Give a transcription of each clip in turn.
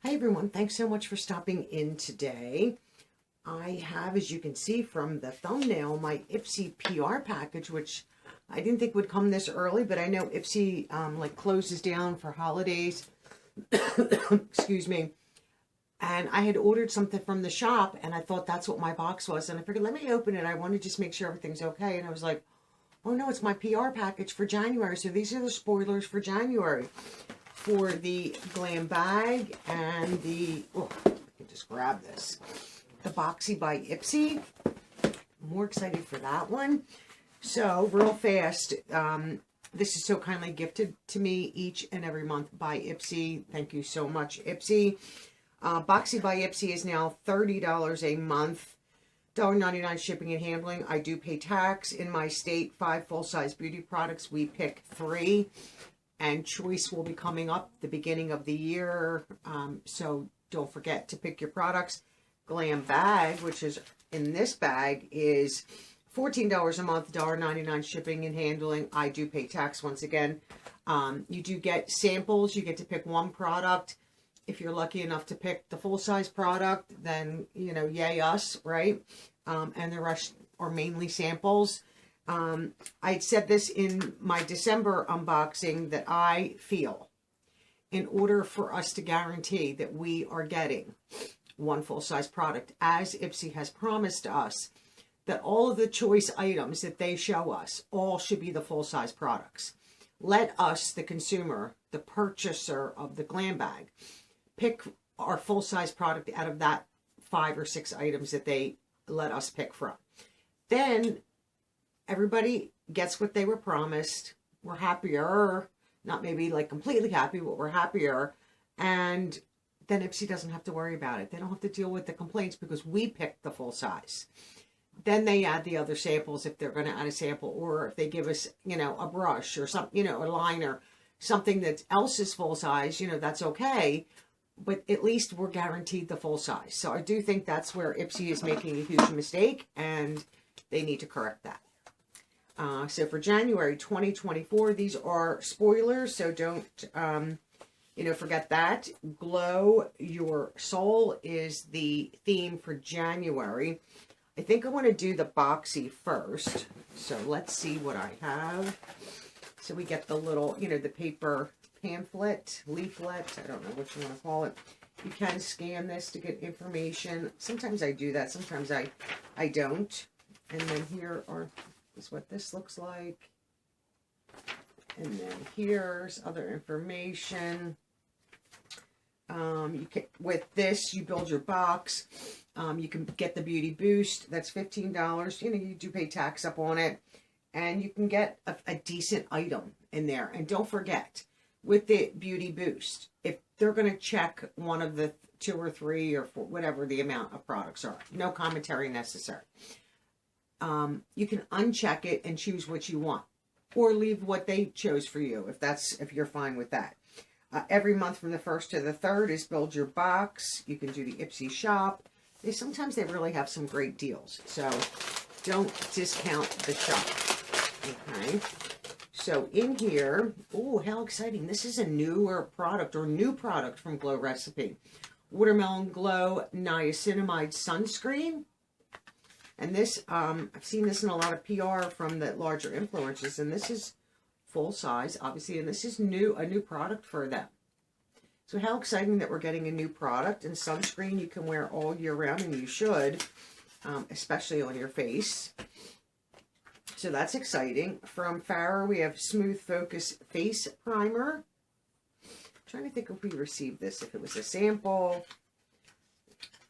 Hi everyone, thanks so much for stopping in today. I have, as you can see from the thumbnail, my Ipsy PR package, which I didn't think would come this early, but I know Ipsy like closes down for holidays. Excuse me. And I had ordered something from the shop and I thought that's what my box was. And I figured, let me open it. I want to just make sure everything's okay. And I was like, oh no, it's my PR package for January. So these are the spoilers for January. For the glam bag and the, oh, I can just grab this, the Boxy by Ipsy. I'm more excited for that one. So real fast, this is so kindly gifted to me each and every month by Ipsy. Thank you so much, Ipsy. Boxy by Ipsy is now $30 a month, $1.99 shipping and handling. I do pay tax. In my state, 5 full-size beauty products. We pick 3. And choice will be coming up the beginning of the year. So don't forget to pick your products. Glam bag, which is in this bag, is $14 a month, $1.99 shipping and handling. I do pay tax once again. You do get samples. You get to pick one product. If you're lucky enough to pick the full-size product, then, you know, yay us, right? And the rest are mainly samples. I said this in my December unboxing that I feel in order for us to guarantee that we are getting one full-size product, as Ipsy has promised us, that all of the choice items that they show us all should be the full-size products. Let us, the consumer, the purchaser of the glam bag, pick our full-size product out of that 5 or 6 items that they let us pick from. Then everybody gets what they were promised. We're happier, not maybe like completely happy, but we're happier. And then Ipsy doesn't have to worry about it. They don't have to deal with the complaints because we picked the full size. Then they add the other samples if they're going to add a sample, or if they give us, you know, a brush or something, you know, a liner, something that else is full size, you know, that's okay. But at least we're guaranteed the full size. So I do think that's where Ipsy is making a huge mistake, and they need to correct that. So for January 2024, these are spoilers, so don't, you know, forget that. Glow Your Soul is the theme for January. I think I want to do the Boxy first, so let's see what I have. So we get the little, you know, the paper pamphlet, leaflet, I don't know what you want to call it. You can scan this to get information. Sometimes I do that, sometimes I don't. And then here is what this looks like. And then here's other information. You can, with this, you build your box. You can get the Beauty Boost. That's $15. You know, you do pay tax up on it. And you can get a decent item in there. And don't forget, with the Beauty Boost, if they're going to check one of the 2 or 3 or 4, whatever the amount of products are, no commentary necessary. You can uncheck it and choose what you want, or leave what they chose for you if you're fine with that. Every month from the 1st to the 3rd is Build Your Box. You can do the Ipsy shop. Sometimes they really have some great deals, so don't discount the shop. Okay, so in here, oh, how exciting! This is a newer product, or new product from Glow Recipe. Watermelon Glow Niacinamide Sunscreen. And this, I've seen this in a lot of PR from the larger influencers, and this is full size, obviously, and this is a new product for them. So how exciting that we're getting a new product. And sunscreen you can wear all year round, and you should, especially on your face. So that's exciting. From Farrah, we have Smooth Focus Face Primer. I'm trying to think if we received this, if it was a sample,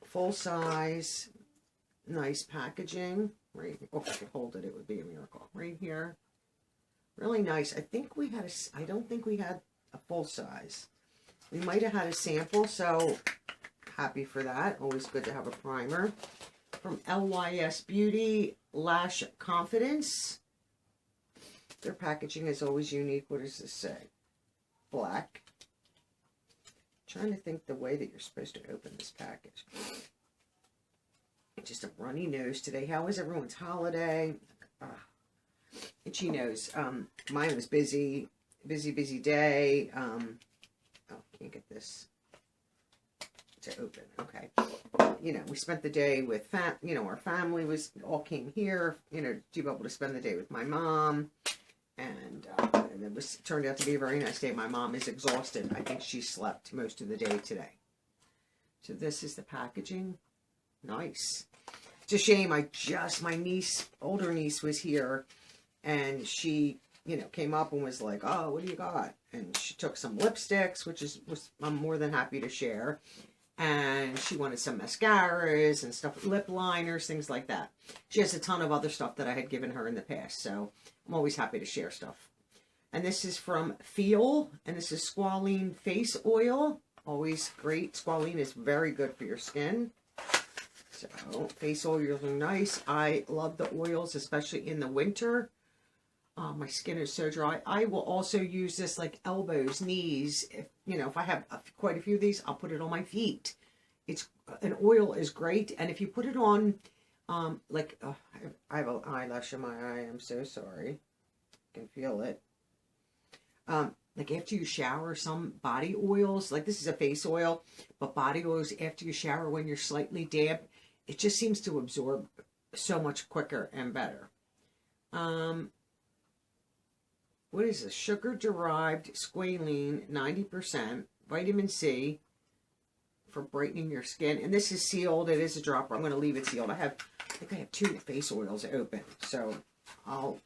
full size. Nice packaging, right? Oh, if I could hold it, it would be a miracle. Right here. Really nice. I think we had I don't think we had a full size. We might have had a sample, so happy for that. Always good to have a primer. From LYS Beauty, Lash Confidence. Their packaging is always unique. What does this say? Black. Trying to think the way that you're supposed to open this package. Just a runny nose today. How was everyone's holiday? Itchy nose. Mine was busy day. Oh, can't get this. to open. Okay. You know, we spent the day with, our family all came here, to be able to spend the day with my mom. And it turned out to be a very nice day. My mom is exhausted. I think she slept most of the day today. So this is the packaging. Nice. It's a shame. My older niece was here, and she, came up and was like, "Oh, what do you got?" And she took some lipsticks, which I'm more than happy to share. And she wanted some mascaras and stuff, lip liners, things like that. She has a ton of other stuff that I had given her in the past, so I'm always happy to share stuff. And this is from Feel, and this is squalene face oil. Always great. Squalene is very good for your skin. So, face oils are nice. I love the oils, especially in the winter. My skin is so dry. I will also use this like elbows, knees. If I have quite a few of these, I'll put it on my feet. An oil is great. And if you put it on, I have an eyelash in my eye. I'm so sorry. I can feel it. Like after you shower, some body oils, like this is a face oil, but body oils after you shower when you're slightly damp, it just seems to absorb so much quicker and better. What is this? Sugar-derived squalene, 90%, vitamin C for brightening your skin. And this is sealed. It is a dropper. I'm going to leave it sealed. I think I have 2 face oils open, so I'll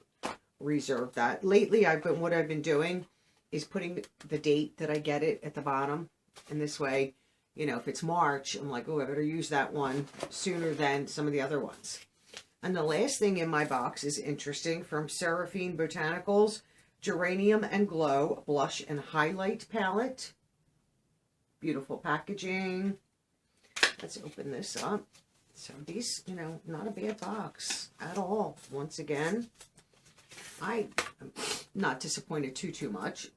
reserve that. Lately, what I've been doing is putting the date that I get it at the bottom. And this way, if it's March, I'm like, oh, I better use that one sooner than some of the other ones. And the last thing in my box is interesting, from Seraphine Botanicals. Geranium and Glow Blush and Highlight Palette. Beautiful packaging. Let's open this up. So these, not a bad box at all. Once again, I'm not disappointed too much.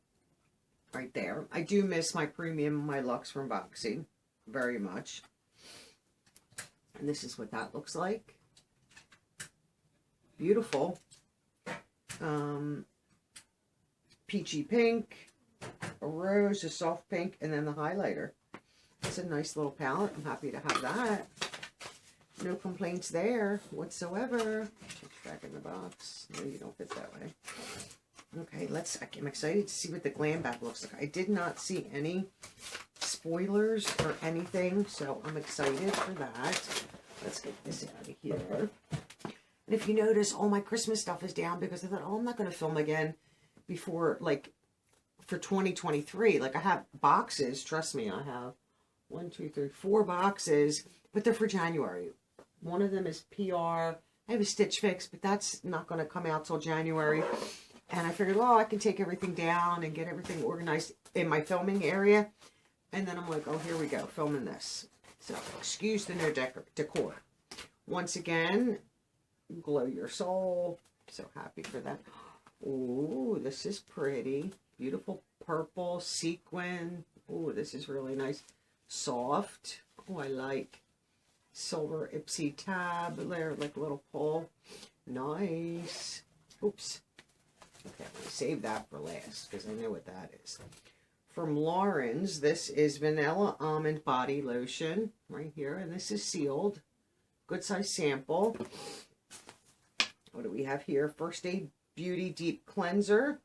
Right there. I do miss my premium, my Luxe from Boxy very much. And this is what that looks like. Beautiful. Peachy pink, a rose, a soft pink, and then the highlighter. It's a nice little palette. I'm happy to have that. No complaints there whatsoever. Put it back in the box. No, you don't fit that way. Okay, I'm excited to see what the glam bag looks like. I did not see any spoilers or anything, so I'm excited for that. Let's get this out of here. And if you notice, all my Christmas stuff is down because I thought, oh, I'm not going to film again before, for 2023. I have boxes. Trust me, I have 1, 2, 3, 4 boxes, but they're for January. One of them is PR. I have a Stitch Fix, but that's not going to come out till January. And I figured, well, I can take everything down and get everything organized in my filming area. And then I'm like, oh, here we go, filming this. So, excuse the no decor. Once again, Glow Your Soul. So happy for that. Ooh, this is pretty. Beautiful purple sequin. Ooh, this is really nice. Soft. Oh, I like. Silver Ipsy tab there, like a little pull. Nice. Oops. Okay, I'm going to save that for last because I know what that is. From Lauren's, this is Vanilla Almond Body Lotion right here. And this is sealed. Good size sample. What do we have here? First Aid Beauty Deep Cleanser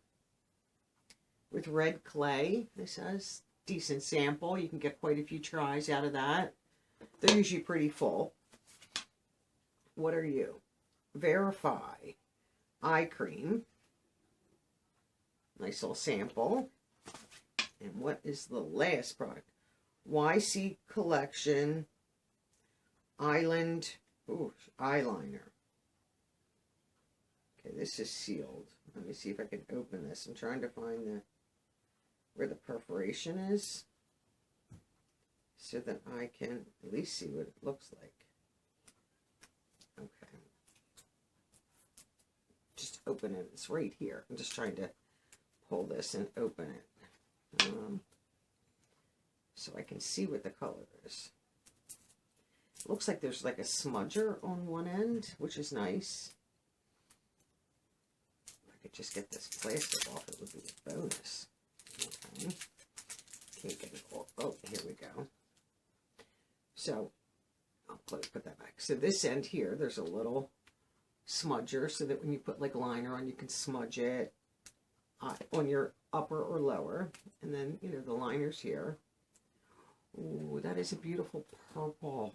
with red clay. This has decent sample. You can get quite a few tries out of that. They're usually pretty full. What are you? Verify Eye Cream. Nice little sample. And what is the last product? YC Collection Island Eyeliner. Okay, this is sealed. Let me see if I can open this. I'm trying to find where the perforation is so that I can at least see what it looks like. Okay. Just open it. It's right here. I'm just trying to pull this and open it. So I can see what the color is. It looks like there's like a smudger on one end, which is nice. If I could just get this plastic off, it would be a bonus. Okay. Can't get it all. Oh, here we go. So I'll put that back. So this end here, there's a little smudger so that when you put like liner on, you can smudge it on your upper or lower. And then, you know, the liner's here. Ooh, that is a beautiful purple.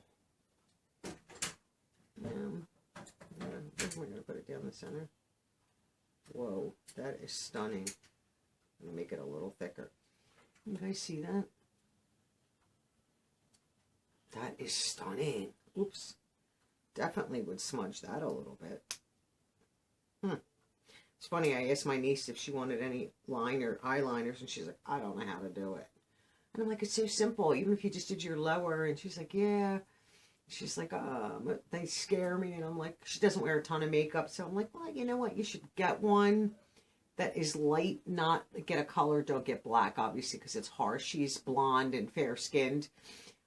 We're going to put it down the center. Whoa, that is stunning. I'm going to make it a little thicker. You guys see that? That is stunning. Oops. Definitely would smudge that a little bit. It's funny, I asked my niece if she wanted any eyeliners, and she's like, I don't know how to do it. And I'm like, it's so simple. Even if you just did your lower, and she's like, yeah. She's like, they scare me. And I'm like, she doesn't wear a ton of makeup. So I'm like, well, you know what? You should get one that is light, not get a color. Don't get black, obviously, because it's harsh. She's blonde and fair-skinned.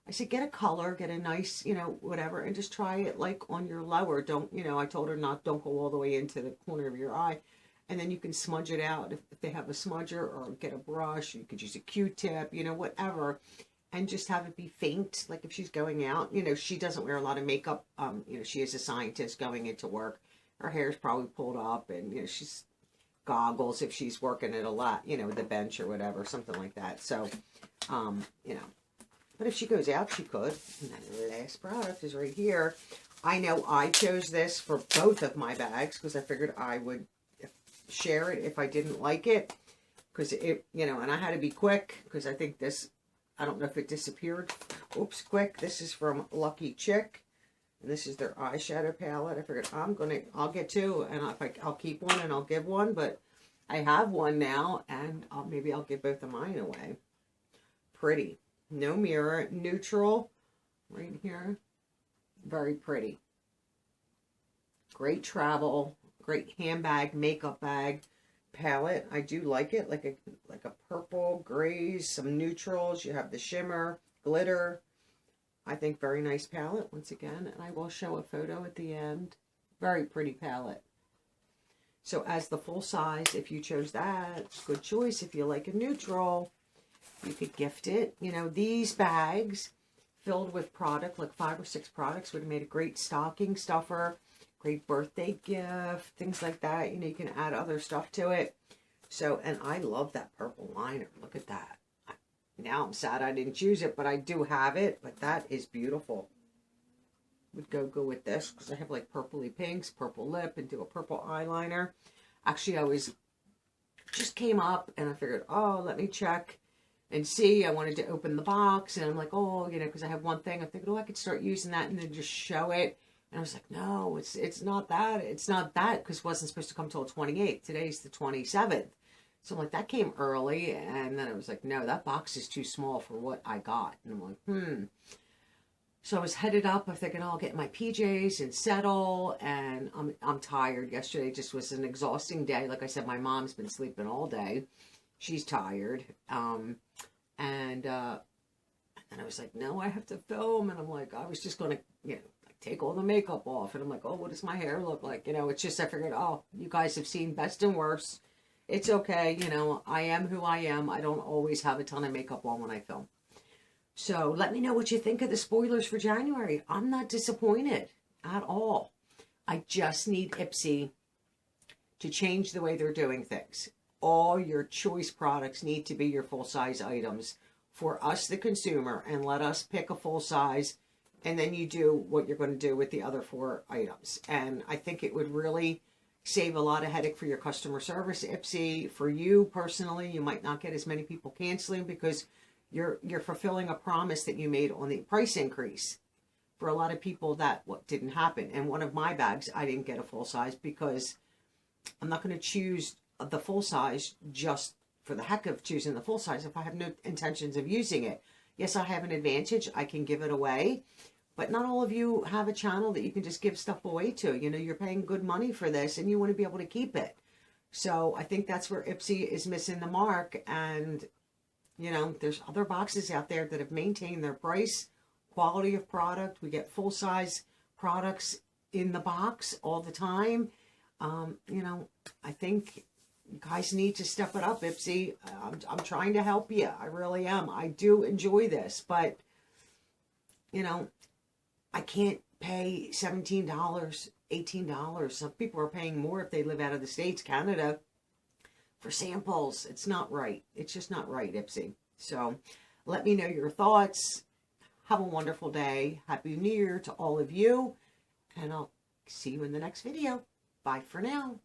I said, get a color, get a nice, you know, whatever, and just try it like on your lower. Don't, you know, I told her don't go all the way into the corner of your eye. And then you can smudge it out if they have a smudger, or get a brush. You could use a Q-tip, you know, whatever. And just have it be faint, like if she's going out. You know, she doesn't wear a lot of makeup. You know, she is a scientist going into work. Her hair's probably pulled up, and, you know, she's goggles if she's working at a lot, you know, the bench or whatever, something like that. So, you know, but if she goes out, she could. And then the last product is right here. I know I chose this for both of my bags because I figured I would share it if I didn't like it. Because it, you know, and I had to be quick because I think this, I don't know if it disappeared. Oops, quick. This is from Lucky Chick. And this is their eyeshadow palette. I figured I'll get two. And I'll keep one and I'll give one. But I have one now. And maybe I'll give both of mine away. Pretty. No mirror. Neutral. Right here. Very pretty. Great travel. Great handbag, makeup bag. Palette. I do like it, like a purple, grays, some neutrals. You have the shimmer, glitter. I think very nice palette once again, and I will show a photo at the end. Very pretty palette. So as the full size, if you chose that, good choice. If you like a neutral, you could gift it. You know, these bags filled with product, like 5 or 6 products, would have made a great stocking stuffer. Great birthday gift, things like that. You know, you can add other stuff to it. So, and I love that purple liner. Look at that. Now I'm sad I didn't choose it, but I do have it. But that is beautiful. Would go with this because I have like purpley pinks, purple lip, and do a purple eyeliner. Actually, just came up and I figured, oh, let me check and see. I wanted to open the box, and I'm like, oh, you know, because I have one thing. I figured, oh, I could start using that and then just show it. And I was like, no, it's not that. It's not that, because it wasn't supposed to come till the 28th. Today's the 27th. So I'm like, that came early. And then I was like, no, that box is too small for what I got. And I'm like, So I was headed up. I'm thinking, I'll get my PJs and settle. And I'm tired. Yesterday just was an exhausting day. Like I said, my mom's been sleeping all day. She's tired. And then I was like, no, I have to film. And I'm like, I was just going to, you know, take all the makeup off. And I'm like, oh, what does my hair look like? You know, it's just, I figured, oh, you guys have seen best and worst. It's okay. You know, I am who I am. I don't always have a ton of makeup on when I film. So let me know what you think of the spoilers for January. I'm not disappointed at all. I just need Ipsy to change the way they're doing things. All your choice products need to be your full-size items for us, the consumer, and let us pick a full size. And then you do what you're going to do with the other 4 items. And I think it would really save a lot of headache for your customer service, Ipsy. For you personally, you might not get as many people canceling because you're fulfilling a promise that you made on the price increase. For a lot of people, that didn't happen. And one of my bags, I didn't get a full size because I'm not going to choose the full size just for the heck of choosing the full size if I have no intentions of using it. Yes, I have an advantage. I can give it away. But not all of you have a channel that you can just give stuff away to. You know, you're paying good money for this and you want to be able to keep it. So I think that's where Ipsy is missing the mark. And, you know, there's other boxes out there that have maintained their price, quality of product. We get full-size products in the box all the time. You know, I think you guys need to step it up,— I'm trying to help you. I really am. I do enjoy this, but you know, I can't pay $17, $18. Some people are paying more if they live out of the States, Canada, for samples. It's not right. It's just not right, Ipsy. So let me know your thoughts. Have a wonderful day. Happy New Year to all of you. And I'll see you in the next video. Bye for now.